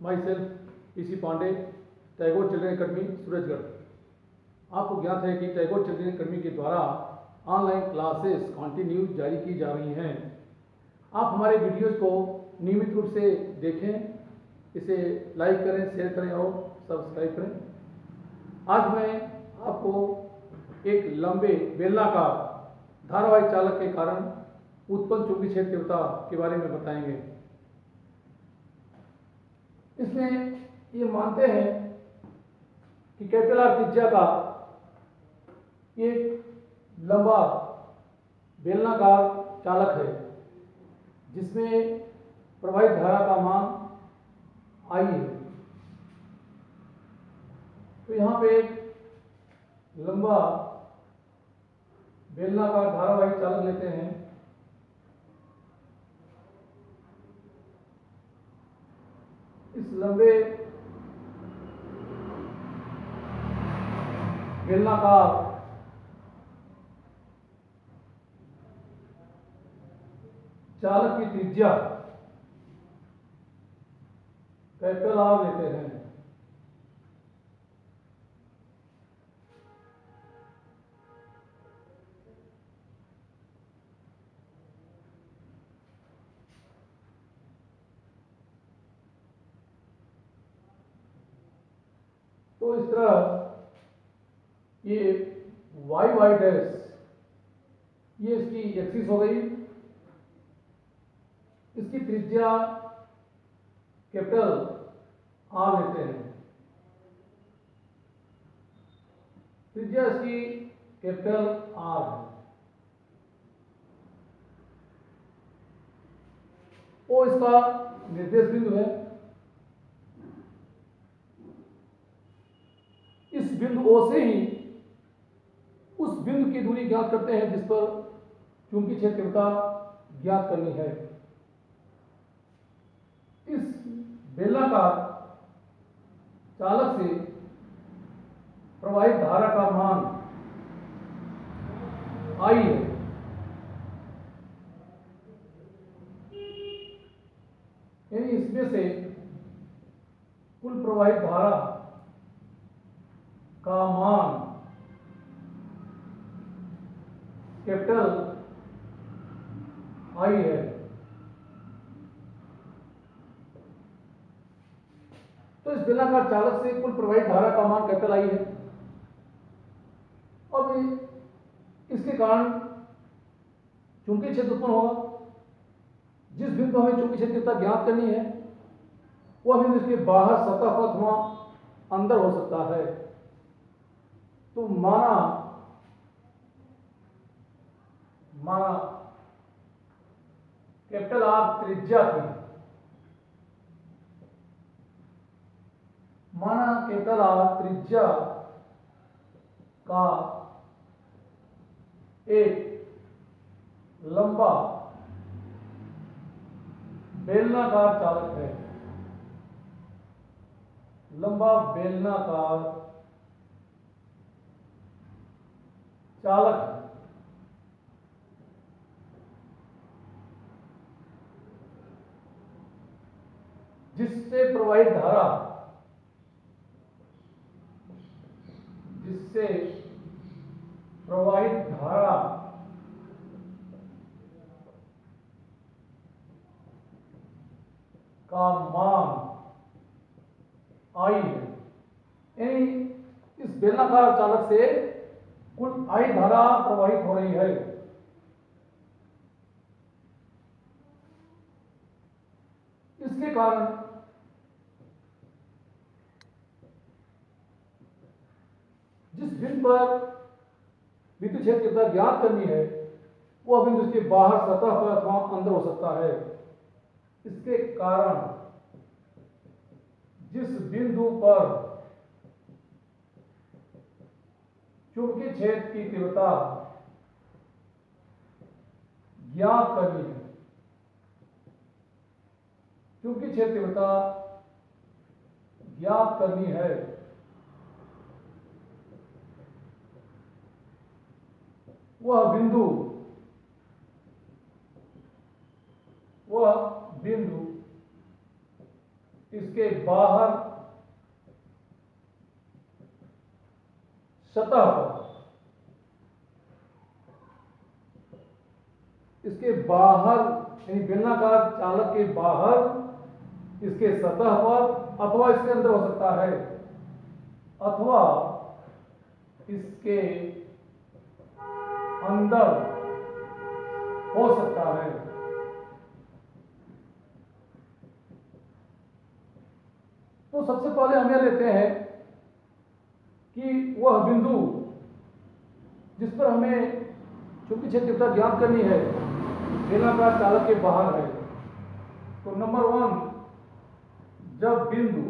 My self PC Pandey, Tagore children academy Surajgarh. आपको ज्ञात है कि टैगोर चिल्ड्रन अकेडमी के द्वारा ऑनलाइन क्लासेस कंटिन्यू जारी की जा रही हैं। आप हमारे वीडियोज़ को नियमित रूप से देखें, इसे लाइक करें, शेयर करें और सब्सक्राइब करें। आज मैं आपको एक लंबे बेलनाकार धारावाहिक चालक के कारण उत्पन्न चुंबकीय क्षेत्र तीव्रता के बारे में बताएंगे। इसमें ये मानते हैं कि कैपिटल आर त्रिज्या का एक लंबा बेलनाकार चालक है जिसमें प्रवाहित धारा का मान I है। तो यहाँ पे एक लंबा बेलनाकार धारावाहिक चालक लेते हैं। इस लंबे बेलनाकार चालक की त्रिज्या कैपिटल आर लेते हैं। तो इस तरह ये वाई वाई डैश ये इसकी एक्सिस हो गई। इसकी त्रिज्या कैपिटल आर लेते हैं। त्रिज्या इसकी कैपिटल आर है। ओ इसका निर्देश बिंदु है। इस बिंदु ओ से ही उस बिंदु की दूरी ज्ञात करते हैं जिस पर चुंबकीय क्षेत्र तीव्रता ज्ञात करनी है। इस बेलनाकार चालक से प्रवाहित धारा का मान I है। यानी इसमें से कुल प्रवाहित धारा का मान कैपिटल I है। तो इस बेलनाकार चालक से कुल प्रवाहित धारा का मान कैपिटल I है। अब इसके कारण चुंबकीय क्षेत्र उत्पन्न होगा। जिस बिंदु हमें चुंबकीय क्षेत्र तीव्रता ज्ञात करनी है वह बिंदु इसके बाहर सतह पर अथवा अंदर हो सकता है। तो माना कैपिटल आर त्रिज्या थी। माना कैपिटल आर त्रिज्या का एक लंबा बेलनाकार चालक है। लंबा बेलनाकार चालक है। जिससे प्रवाहित धारा का मान I है। यानी इस बेलनाकार चालक से कुल I धारा प्रवाहित हो रही है। इसके कारण जिस बिंदु पर विद्युत क्षेत्र तीव्रता ज्ञात करनी है वह बिंदु इसके बाहर सतह पर अथवा अंदर हो सकता है। इसके कारण जिस बिंदु पर चुंबकीय क्षेत्र की तीव्रता ज्ञात करनी है, चुंबकीय क्षेत्र तीव्रता ज्ञात करनी है, वह बिंदु इसके बाहर सतह पर, इसके बाहर यानी बेलनाकार चालक के बाहर इसके सतह पर अथवा इसके अंदर हो सकता है, अथवा इसके अंदर हो सकता है। तो सबसे पहले हम यह लेते हैं कि वह बिंदु जिस पर हमें चुंबकीय क्षेत्रता ज्ञात करनी है बेलनाकार चालक के बाहर है। तो नंबर 1, जब बिंदु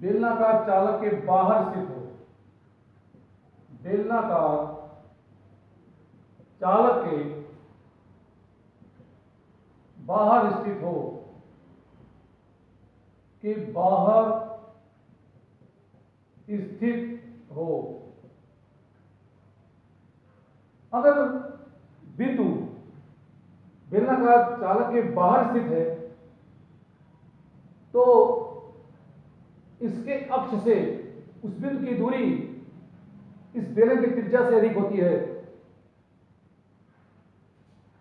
बेलनाकार चालक के बाहर स्थित हो, बेलनाकार चालक के बाहर स्थित हो, के बाहर स्थित हो। अगर बिंदु बेलनाकार चालक के बाहर स्थित है तो इसके अक्ष से उस बिंदु की दूरी इस बेलन की त्रिज्या से अधिक होती है।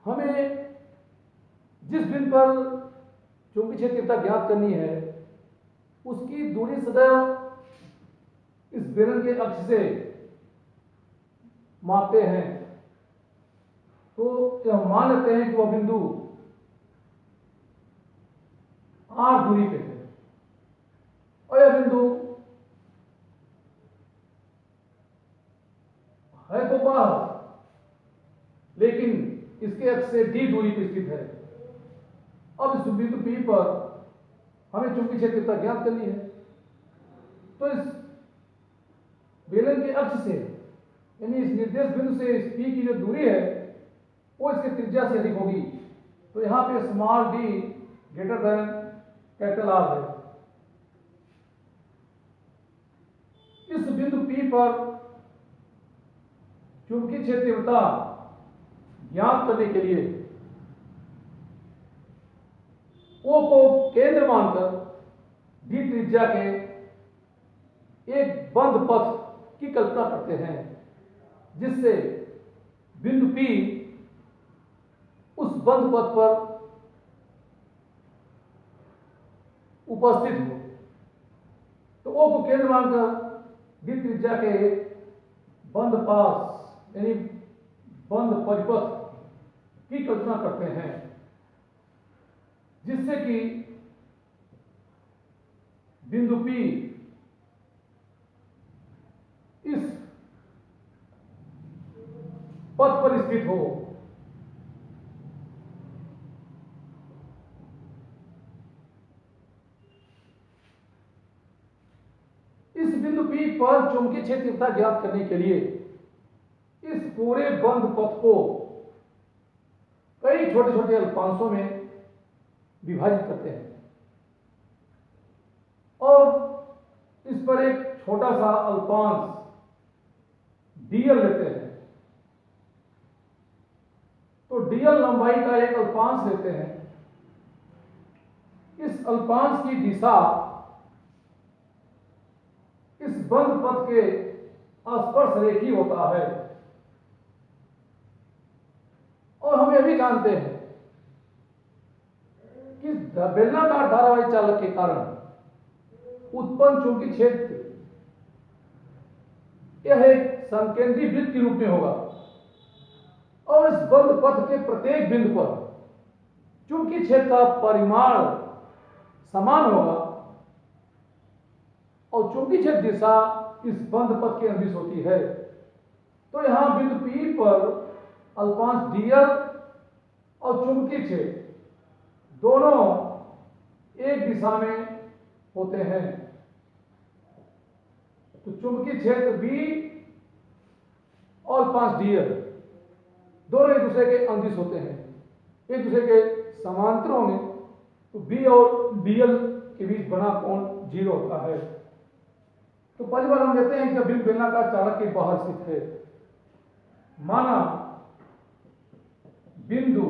हमें जिस बिंदु पर चुंबकीय क्षेत्रता ज्ञात करनी है उसकी दूरी सदैव इस बेलन के अक्ष से मापते हैं। तो यह मान लेते हैं कि वह बिंदु r दूरी पे है और यह बिंदु है तो बाहर, लेकिन इसके अक्ष से d दूरी पर स्थित है। अब इस बिंदु P पर हमें चुंबकीय क्षेत्रता ज्ञात करनी है। तो इस बेलन के अक्ष से यानी इस निर्देश बिंदु से इस P की जो दूरी है वो इसकी त्रिज्या से अधिक होगी। तो यहां पे small d greater than capital R है। इस बिंदु P पर चुंबकीय क्षेत्रता ज्ञात करने के लिए O को केंद्र मानकर d त्रिज्या के एक बंद पथ की कल्पना करते हैं जिससे बिंदु P उस बंद पथ पर उपस्थित हो। तो O को केंद्र मानकर d त्रिज्या के बंद पास यानी बंद परिपथ की कल्पना करते हैं जिससे कि बिंदु P इस पथ पर स्थित हो। इस बिंदु P पर चुंबकीय क्षेत्रता ज्ञात करने के लिए इस पूरे बंद पथ को कई छोटे छोटे अल्पांशों में विभाजित करते हैं और इस पर एक छोटा सा अल्पांश dl लेते हैं। तो dl लंबाई का एक अल्पांश लेते हैं। इस अल्पांश की दिशा इस बंद पथ के स्पर्श रेखी होता है और हम यह भी जानते हैं कि बेलनाकार धारावाही चालक के कारण उत्पन्न चुंबकीय क्षेत्र यह एक समकेंद्री वृत्त के रूप में होगा और इस बंद पथ के प्रत्येक बिंदु पर चुंबकीय क्षेत्र का परिमाण समान होगा और चुंबकीय क्षेत्र दिशा इस बंद पथ के अंदिश होती है। तो यहां बिंदु P पर अल्पांश dl और चुंबकीय क्षेत्र दोनों एक दिशा में होते हैं। तो चुंबकीय क्षेत्र B और अल्पांश dl दोनों एक दूसरे के अंदिश होते हैं, एक दूसरे के समांतर होंगे। तो B और dl के बीच बना कोण 0 होता है। तो पहली बार हम कहते हैं कि जब बिंदु बेलनाकार चालक के बाहर स्थित है, माना बिंदु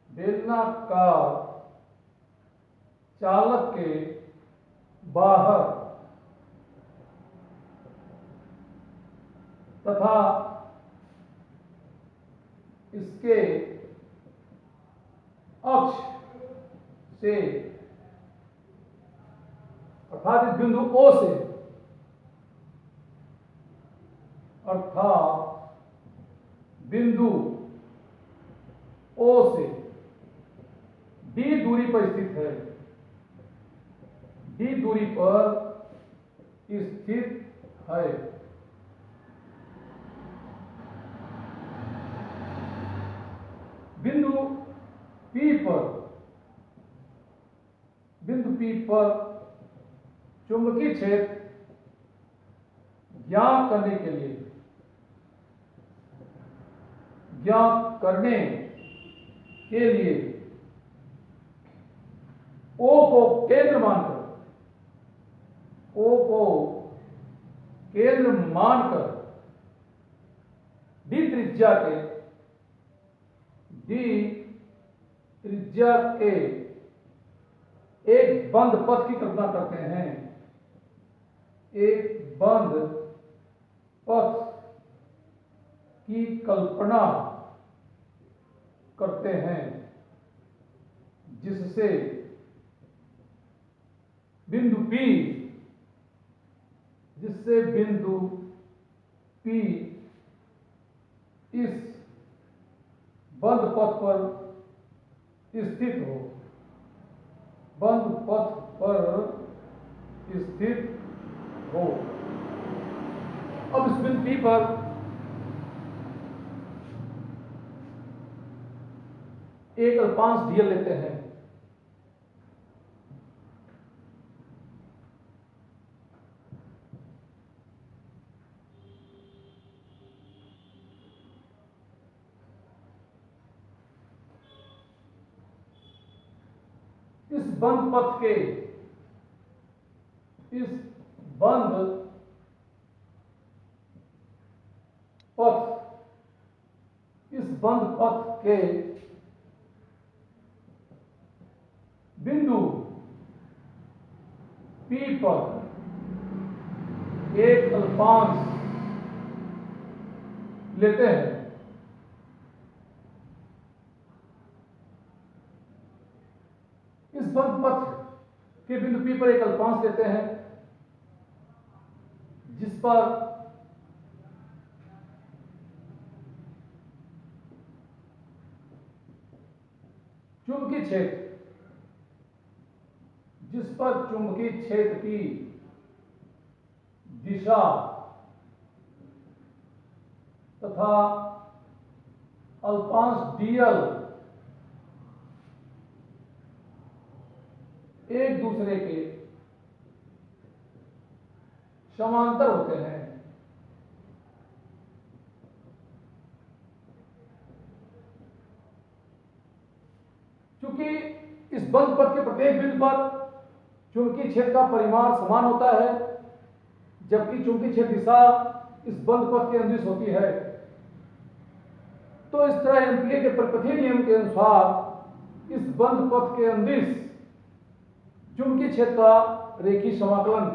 बेलनाकार चालक के बाहर तथा इसके अक्ष से अर्थात इस बिंदु O से D दूरी पर स्थित है। D दूरी पर स्थित है। बिंदु P पर चुंबकीय क्षेत्र ज्ञात करने के लिए O को केंद्र मानकर D त्रिज्या के एक बंद पथ की कल्पना करते हैं। एक बंद पथ की कल्पना करते हैं जिससे बिंदु P इस बंद पथ पर स्थित हो। अब इस बिंदु P पर एक अल्पांश dl लेते हैं। इस बंद पथ के बिंदु P पर एक अल्पांश लेते हैं। इस बंद पथ के बिंदु P पर एक अल्पांश लेते हैं जिस पर चुंबकीय क्षेत्र की दिशा तथा अल्पांश dl एक दूसरे के समांतर होते हैं। चूंकि इस बंद पथ के प्रत्येक बिंदु पर चुंबकीय क्षेत्र का परिमाण समान होता है, जबकि चुंबकीय क्षेत्र दिशा इस बंद पथ के अंदिश होती है, तो इस तरह एम्पीयर के परिपथीय नियम के अनुसार इस बंद पथ के अंदिश चुंबकीय क्षेत्र का रेखीय समाकलन,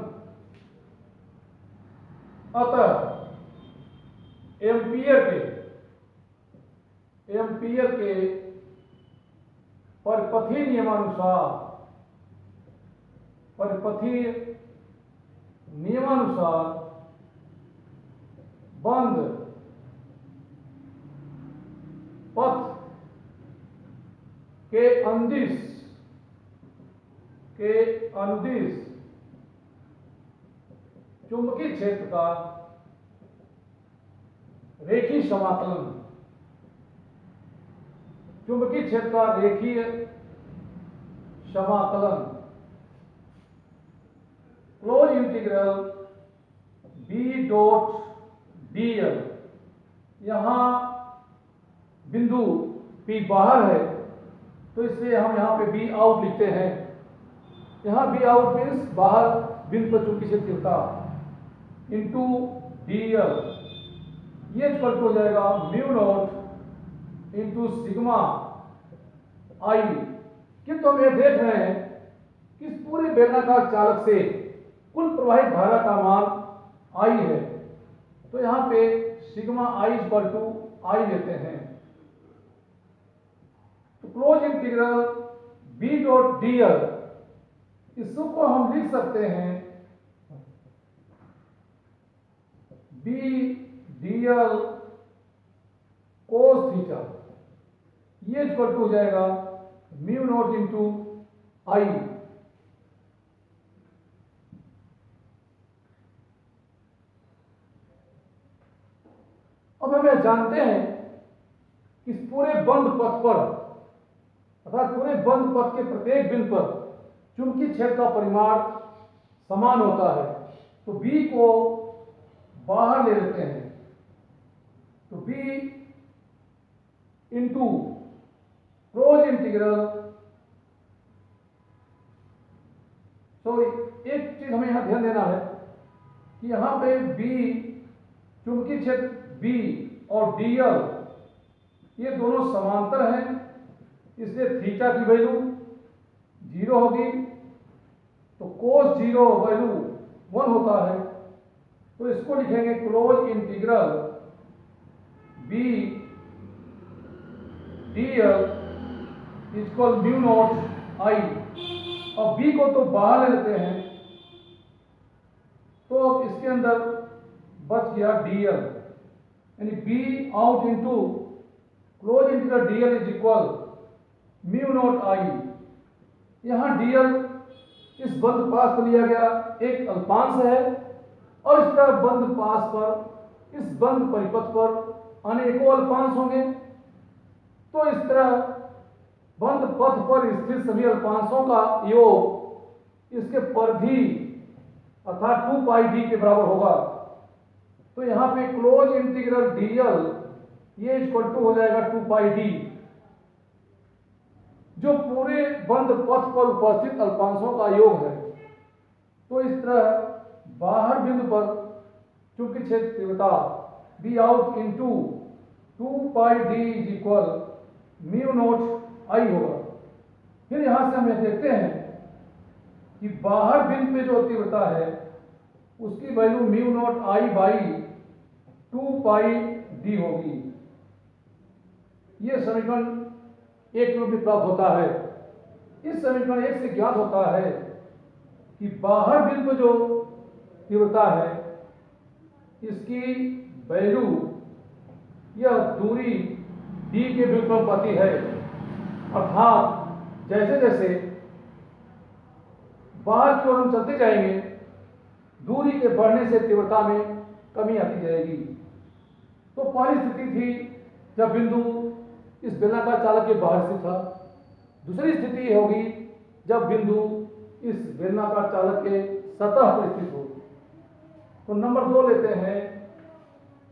अतः एम्पीयर के परिपथीय नियमानुसार बंद पथ के अनुदिश चुंबकीय क्षेत्र का रेखीय समाकलन, close integral B dot dl। यहां बिंदु P बाहर है तो इसलिए हम यहां पे B आउट लिखते हैं। यहां B आउट मीन्स बाहर बिंदु पर चुंबकीय क्षेत्र होता इंटू dl। ये इक्वल हो जाएगा म्यू नॉट इंटू सिग्मा आई। किंतु हम ये देख रहे हैं कि इस पूरे बेलनाकार चालक से कुल प्रवाहित धारा का मान आई है, तो यहां पे sigma I equal to I लेते हैं। तो close integral B dot dl, इसको हम लिख सकते हैं बी डीएल कोस थीटा, ये इक्वल टू हो जाएगा म्यू नॉट इंटू आई। अब हम जानते हैं कि इस पूरे बंद पथ पर अर्थात पूरे बंद पथ के प्रत्येक बिंदु पर चुंबकीय क्षेत्र का परिमाण समान होता है। तो B को बाहर ले लेते हैं, तो B इंटू क्लोज इंटीग्रल, एक चीज हमें यहां ध्यान देना है कि यहां पे B चुंबकीय क्षेत्र B और dl ये दोनों समांतर हैं, इसलिए थीटा की वैल्यू 0 होगी, तो कोस 0 वैल्यू 1 होता है। तो इसको लिखेंगे close integral B dl equal mu naught I. अब B को तो बाहर ले लेते हैं, तो अब इसके अंदर बच गया dl, यानी B out into close integral dl is equal mu naught I. यहां dl इस बंद पास पर लिया गया एक अल्पांश है, और इस तरह बंद पास पर इस बंद परिपथ पर अनेकों अल्पांश होंगे। तो इस तरह बंद पथ पर स्थित सभी अल्पांशों का योग इसके परिधि अर्थात 2 पाई डी के बराबर होगा। तो यहां पे क्लोज इंटीग्रल dl ये इक्वल टू हो जाएगा 2 पाई डी, जो पूरे बंद पथ पर उपस्थित अल्पांशों का योग है। तो इस तरह बाहर बिंदु पर चुंबकीय क्षेत्र तीव्रता B out into 2 pi D is equal mu naught I होगा। फिर यहां से हम यह देखते हैं कि बाहर बिंदु पे जो तीव्रता है उसकी value mu naught I by 2 pi D होगी। यह समीकरण 1 रूप में प्राप्त होता है। इस समीकरण 1 से ज्ञात होता है कि बाहर बिंदु जो तीव्रता है इसकी वैल्यू यह दूरी d के व्युत्क्रमानुपाती है, अर्थात जैसे जैसे बाहर की ओर हम चलते जाएंगे दूरी के बढ़ने से तीव्रता में कमी आती जाएगी। तो पहली स्थिति थी जब बिंदु इस बेलनाकार चालक के बाहर स्थित था। दूसरी स्थिति होगी जब बिंदु इस बेलनाकार चालक के सतह पर स्थित हो। तो नंबर 2 लेते हैं,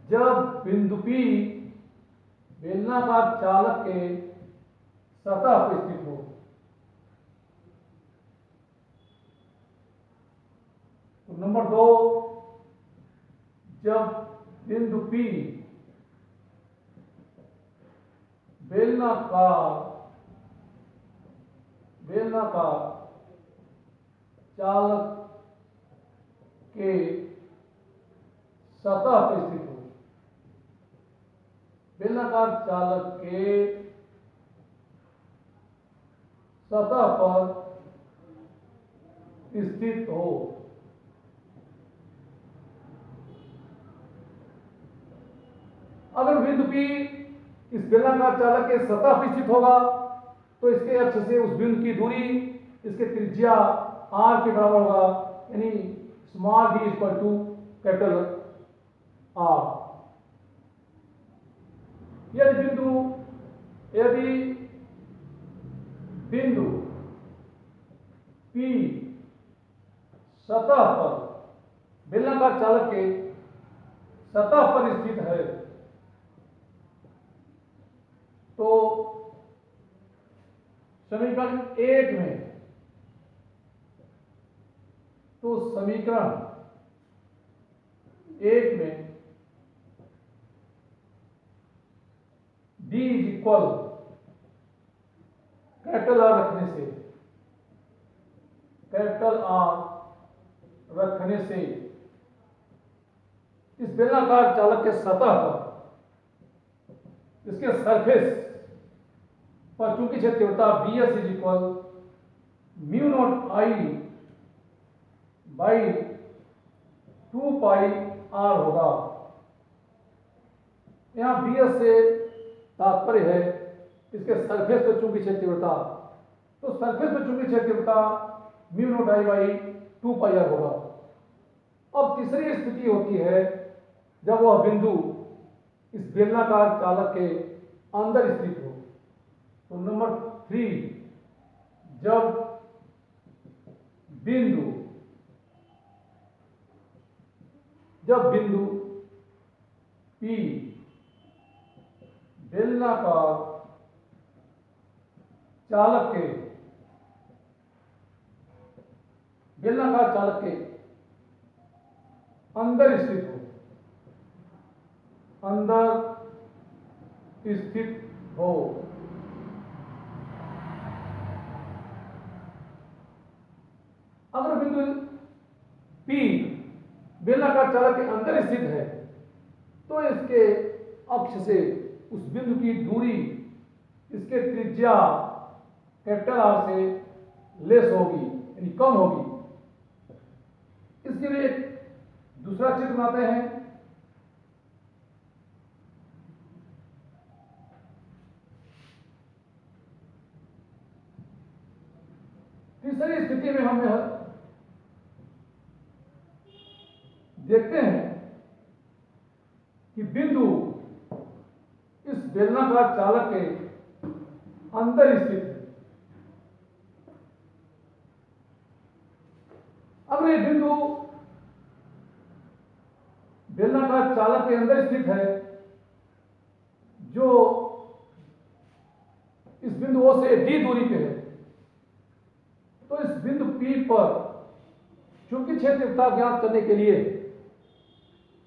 जब बिंदु P बेलनाकार चालक के सतह पर स्थित हो। तो नंबर 2, जब बिंदु P बेलनाकार चालक के सतह पर स्थित हो। बेलनाकार चालक के सतह पर स्थित हो। अगर बिंदु P इस बेलनाकार चालक के सतह पर स्थित होगा तो इसके अक्ष से उस बिंदु की दूरी इसके त्रिज्या r के बराबर होगा, यानी small d equal to capital R। यदि बिंदु P सतह पर बेलनाकार चालक के सतह पर स्थित है तो समीकरण 1 में d is equal capital R रखने से, कैपिटल आर रखने से इस बेलनाकार चालक के सतह पर, इसके सरफेस पर चूंकि क्षेत्र तीव्रता bs is equal mu naught I by 2 pi R होगा। यहां bs से तात्पर्य है इसके सरफेस पर चूंकि क्षेत्र तीव्रता, तो सरफेस पर चूंकि क्षेत्र तीव्रता mu naught I by 2 pi R होगा। अब तीसरी स्थिति होती है जब वह बिंदु इस बेलनाकार चालक के अंदर स्थित हो। तो नंबर 3, जब बिंदु P बेलनाकार चालक के अंदर स्थित हो, अगर बिंदु P बेलनाकार चालक के अंदर स्थित है तो इसके अक्ष से उस बिंदु की दूरी इसके त्रिज्या कैपिटल आर से लेस होगी, यानी कम होगी। इसके लिए दूसरा चित्र बनाते हैं। तीसरी स्थिति में हम देखते हैं कि बिंदु इस बेलनाकार चालक के अंदर स्थित है। अगर ये बिंदु बेलनाकार चालक के अंदर स्थित है, जो इस बिंदु O से D दूरी पे है, तो इस बिंदु P पर चूंकि क्षेत्र तीव्रता ज्ञात करने के लिए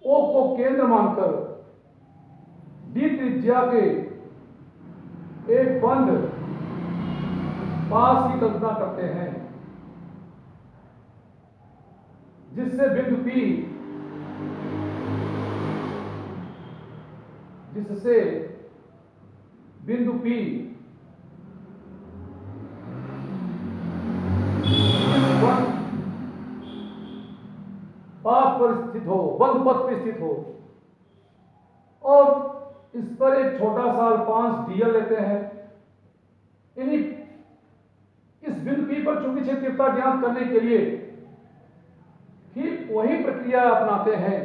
O को केंद्र मानकर D त्रिज्या के एक बंद पास की कल्पना करते हैं, जिससे बिंदु P पाथ पर स्थित हो, बंद पथ पर स्थित हो, और इस पर एक छोटा सा अल्पांश dl लेते हैं। यानी इस बिंदु P पर चूंकि क्षेत्र तीव्रता ज्ञात करने के लिए ठीक वही प्रक्रिया अपनाते हैं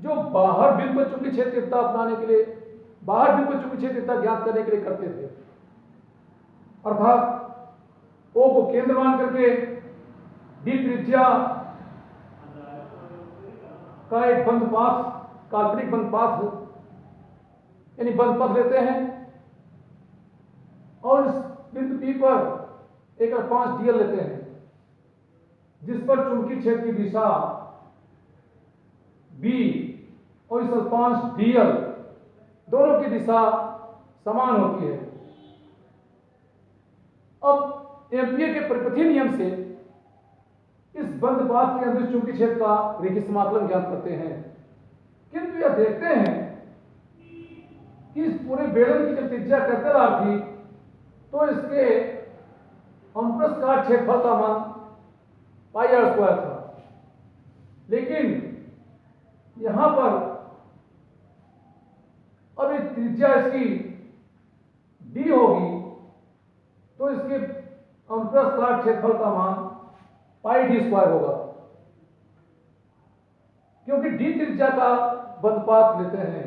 जो बाहर बिंदु पर चूंकि क्षेत्र तीव्रता ज्ञात करने के लिए करते थे। अर्थात O को केंद्र मान करके D त्रिज्या का एक बंद पाथ, काल्पनिक बंद पाथ यानी बंद पथ लेते हैं, और इस बिंदु P पर एक अल्पांश dl लेते हैं, जिस पर चुंबकीय क्षेत्र की दिशा B और इस अल्पांश dl दोनों की दिशा समान होती है। अब एम्पीयर के परिपथीय नियम से इस बंद पाथ के अंदर चुंबकीय क्षेत्र का रेखीय समाकलन ज्ञात करते हैं, किंतु यह देखते हैं कि इस पूरे बेलन की जब त्रिज्या कैपिटल आर थी तो इसके अनुप्रस्थ काट क्षेत्रफल का मान पाई आर स्क्वायर था, लेकिन यहां पर अब इस त्रिज्या इसकी d होगी तो इसके अनुप्रस्थ काट क्षेत्रफल का मान पाई d स्क्वायर होगा, क्योंकि d त्रिज्या का बंधपात लेते हैं।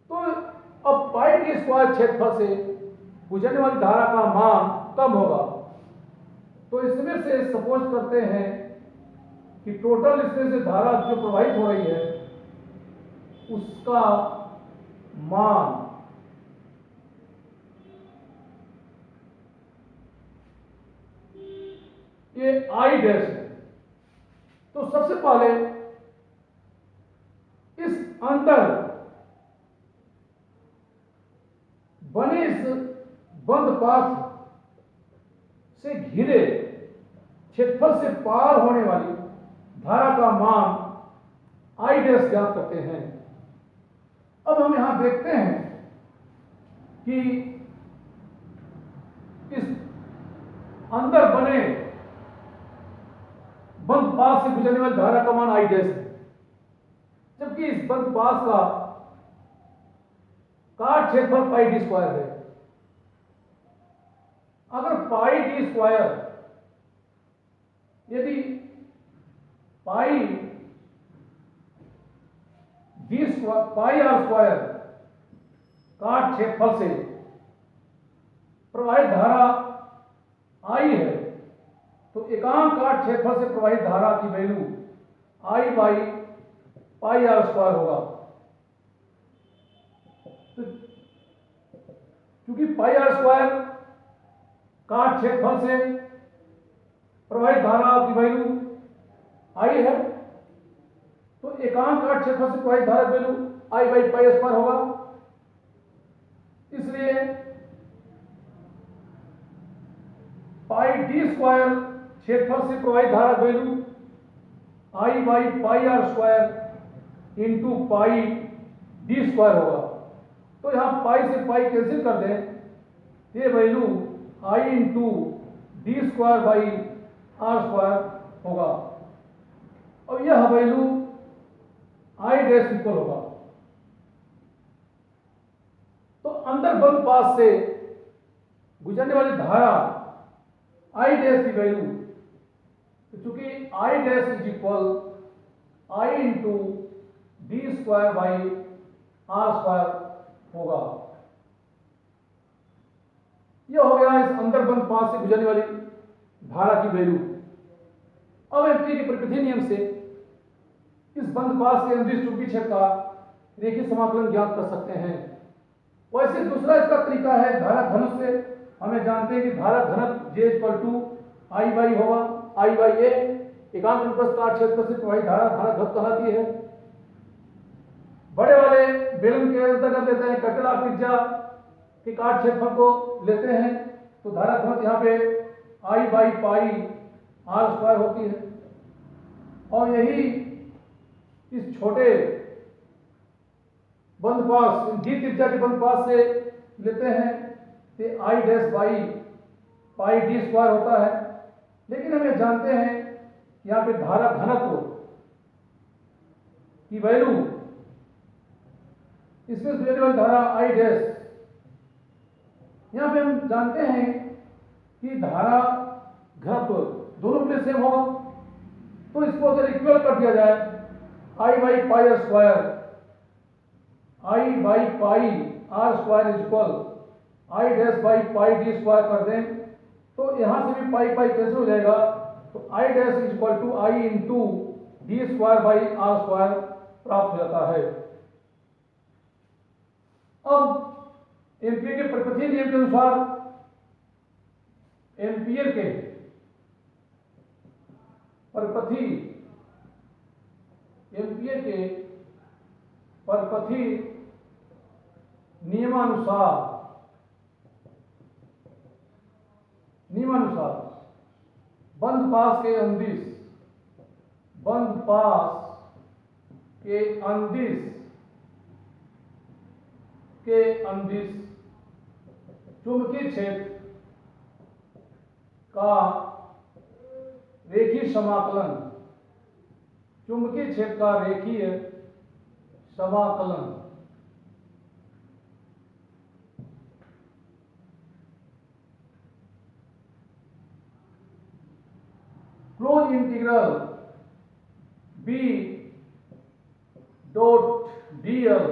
तो अब पाई d स्क्वायर क्षेत्रफल से गुजरने वाली धारा का मान कम होगा। तो इसमें से सपोज करते हैं कि टोटल इसमें से धारा जो प्रवाहित हो रही है उसका मान ये I डैश है। तो सबसे पहले इस अंदर बने इस बंद पाथ से घिरे क्षेत्रफल से पार होने वाली धारा का मान I डैश ज्ञात करते हैं। अब हम यहां देखते हैं कि इस अंदर बने बंद पास से गुजरने वाली धारा का मान I डैश है, जबकि इस बंद पास का काट क्षेत्रफल पाई डी स्क्वायर है। अगर पाई डी स्क्वायर यदि pi D square pi R square काट क्षेत्रफल से प्रवाहित धारा I है, तो एकांक काट क्षेत्रफल से प्रवाहित धारा की value I by pi R square होगा। तो क्योंकि पाई आर स्क्वायर काट क्षेत्रफल से प्रवाहित धारा की वैल्यू I है, तो एकांक काट क्षेत्रफल से प्रवाहित धारा की value I by pi square होगा। इसलिए पाई डी स्क्वायर क्षेत्रफल से प्रवाहित धारा की value I by pi R square into pi D square होगा। तो यहां पाई से पाई कैंसिल कर दें, ये value I into D square by R square होगा और यह वैल्यू I डैश इक्वल होगा। तो अंदर बंद पास से गुजरने वाली धारा I डैश की वैल्यू, चूंकि I dash is equal I into D square by R square होगा। यह हो गया इस अंदर बंद पास से गुजरने वाली धारा की वैल्यू। अब एम्पीयर के प्रकृति नियम से इस बंद पास के अंदर चुंबकीय क्षेत्र का रेखीय समाकलन ज्ञात कर सकते हैं। वैसे दूसरा इसका तरीका है धारा घनत्व से। हमें जानते हैं कि धारा घनत्व J equal to I by होगा, I बाई ए एकांक अनुप्रस्थ काट क्षेत्र से प्रवाहित धारा घनत्व कहलाती है। बड़े वाले बेलन के अंतर्गत लेते हैं, कैपिटल आर त्रिज्या के काट क्षेत्रफल को लेते हैं, तो धारा घनत्व यहाँ पे I by pi R square होती है। और यही इस छोटे बंद पास डी त्रिज्या के बंद पास से लेते हैं तो I dash by pi D square होता है। लेकिन हम ये जानते हैं यहाँ पे धारा घनत्व की वैल्यू, इसमें गुजरने वाली धारा I डैश, यहाँ पे हम जानते हैं कि धारा घनत्व दोनों के लिए सेम होगा। तो इसको अगर इक्वल कर दिया जाए I by pi R square, I by pi R square is equal I dash by pi D square कर दें, तो यहां से भी पाई पाई कैंसिल हो जाएगा, तो I dash is equal to I into D square by R square प्राप्त हो जाता है। अब एम्पीयर के प्रकृति नियम के अनुसार एम्पीयर के परपथी नियमानुसार बंद पास के अंदिश चुंबकीय क्षेत्र का रेखीय समाकलन, चुंबकीय क्षेत्र का रेखीय समाकलन close integral B dot dl,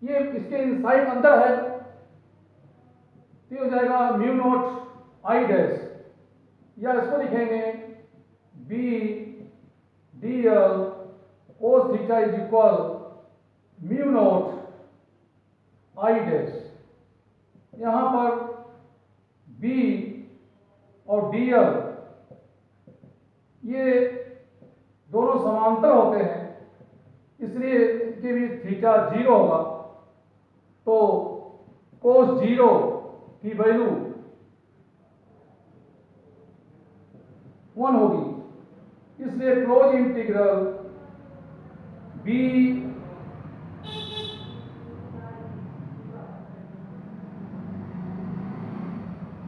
ये इसके इनसाइड अंदर है, तो हो जाएगा म्यू नॉट I डैश, या इसको लिखेंगे B dl cos theta is equal mu not I dash. यहां पर B और dl ये दोनों समांतर होते हैं, इसलिए इनके बीच थीटा 0 होगा। तो cos 0 की वैल्यू 1 होगी, इसलिए close integral b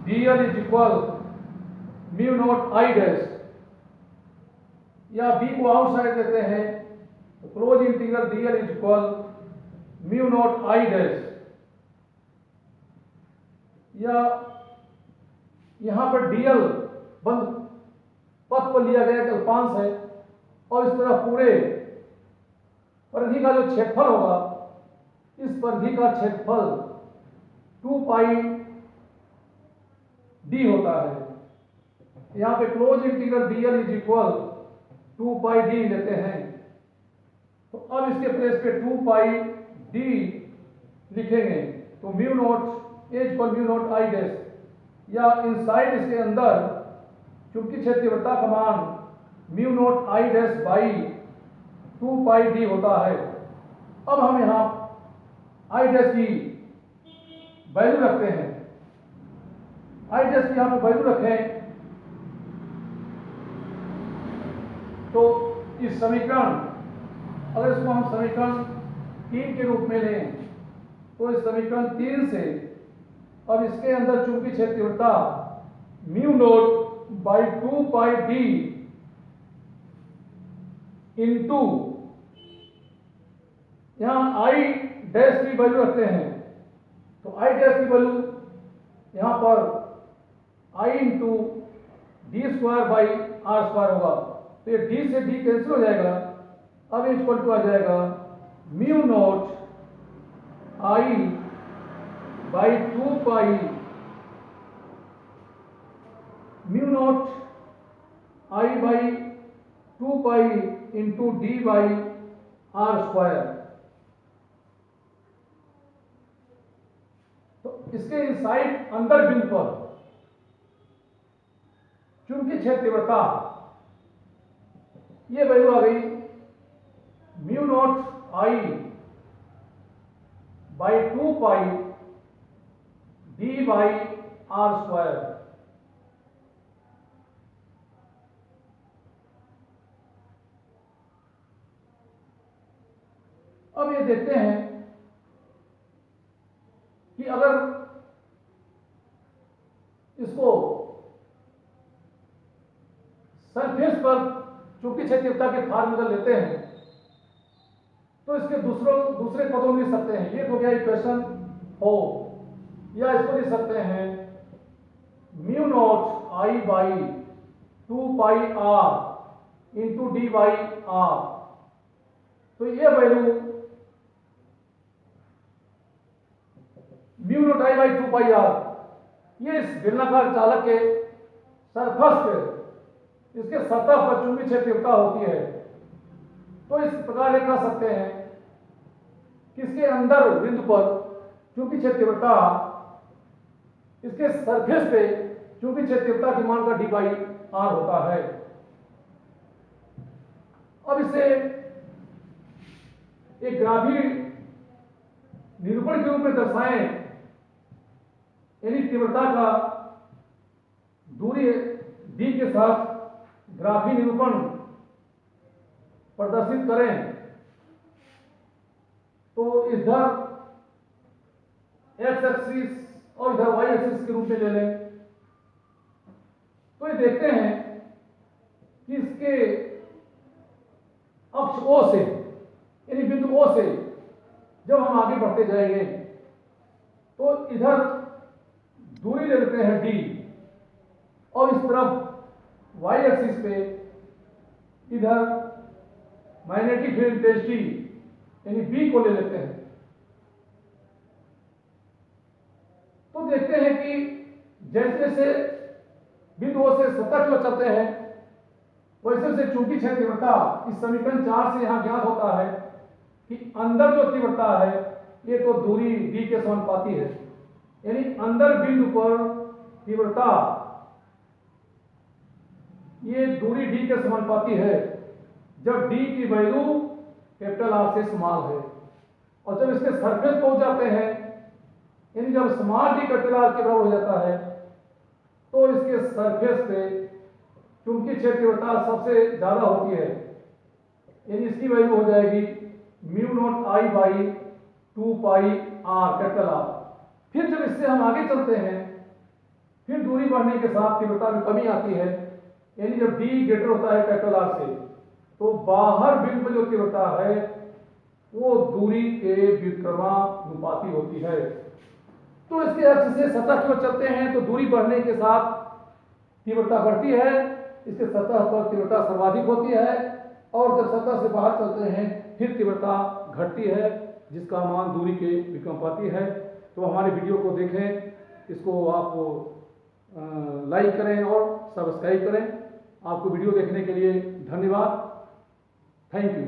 dl is equal mu naught I dash, या b को आउटसाइड देते हैं तो close integral dl is equal mu naught I dash, या यहां पर dl बंद पथ पर लिया गया कल्पांश है और इस तरह पूरे परिधि का जो क्षेत्रफल होगा, इस परिधि का क्षेत्रफल 2 पाई d होता है। यहां पे close integral dl is equal 2 pi d लेते हैं, तो अब इसके प्लेस पे 2 पाई d लिखेंगे, तो mu naught as per mu naught I dash, या इनसाइड इसके अंदर चूंकि क्षेत्र तीव्रता का मान mu naught I dash by 2 pi d होता है। अब हम यहां आई डैश की वैल्यू रखते हैं, आई डैश की यहां पर वैल्यू रखें तो इस समीकरण, अगर इसको हम समीकरण 3 के रूप में लें तो इस समीकरण 3 से अब इसके अंदर चूंकि क्षेत्र तीव्रता mu not by 2 pi d into यहां आई डैश की वैल्यू रखते हैं, तो आई डैश की वैल्यू यहां पर I into D square by R square होगा, तो ये d से d कैंसिल हो जाएगा। अब इक्वल टू आ जाएगा mu naught I by 2 pi, mu naught I by 2 pi into D by R square. तो इसके इनसाइड अंदर बिंदु पर चूंकि क्षेत्र तीव्रता ये वैल्यू आ गई mu naught I by 2 pi D by R square. अब ये देखते हैं कि अगर इसको सरफेस पर चूंकि क्षेत्र तीव्रता के फार्मूला लेते हैं तो इसके दूसरे पदों में लिख सकते हैं। ये तो गया इक्वेशन हो, या इसको लिख सकते हैं mu naught I by 2 pi R into D by R. तो ये value mu naught I by 2 pi R, ये इस बेलनाकार चालक के सरफेस पे, इसके सतह पर चूंकि क्षेत्र तीव्रता होती है, तो इस प्रकार लिख सकते हैं कि इसके अंदर बिंदु पर चूंकि क्षेत्र तीव्रता इसके सरफेस पे चूंकि क्षेत्र तीव्रता के मान का डी बाई आर होता है। अब इसे एक ग्राफी निरूपण के रूप में दर्शाएं, यानी तीव्रता का दूरी d के साथ ग्राफी निरूपण प्रदर्शित करें, तो इधर x एक्सिस और इधर y एक्सिस के रूप में ले लें। तो ये देखते हैं कि इसके अक्ष O से, यानी बिंदु O से जब हम आगे बढ़ते जाएंगे तो इधर दूरी ले लेते हैं d, और इस तरफ y एक्सिस पे इधर मैग्नेटिक फील्ड इंटेंसिटी यानी B को ले लेते हैं। तो देखते हैं कि जैसे जैसे बिंदु O से सतह की ओर चलते हैं वैसे वैसे चूंकि क्षेत्र तीव्रता इस समीकरण 4 से यहां ज्ञात होता है कि अंदर जो तीव्रता है ये तो दूरी d के समानुपाती है, यानी अंदर बिंदु पर तीव्रता ये दूरी d के समानुपाती है जब d की वैल्यू कैपिटल R से स्मॉल है, और जब इसके सरफेस पहुंच जाते हैं यानी जब स्मॉल डी कैपिटल आर के बराबर हो जाता है तो इसके सरफेस पे चुंबकीय क्षेत्र तीव्रता सबसे ज्यादा होती है, यानी इसकी वैल्यू हो जाएगी mu naught I by 2 pi are capital R. फिर जब इससे हम आगे चलते हैं फिर दूरी बढ़ने के साथ तीव्रता में कमी आती है, यानी जब डी ग्रेटर होता है कैपिटल आर से तो बाहर बिंदु पर जो तीव्रता है वो दूरी के व्युत्क्रमानुपाती होती है। तो इसके अक्ष से सतह की ओर चलते हैं तो दूरी बढ़ने के साथ तीव्रता बढ़ती है, इसके सतह पर तीव्रता सर्वाधिक होती है, और जब सतह से बाहर चलते हैं फिर तीव्रता घटती है जिसका मान दूरी के व्युत्क्रमानुपाती है। तो हमारे वीडियो को देखें, इसको आप लाइक करें और सब्सक्राइब करें। आपको वीडियो देखने के लिए धन्यवाद। Thank you.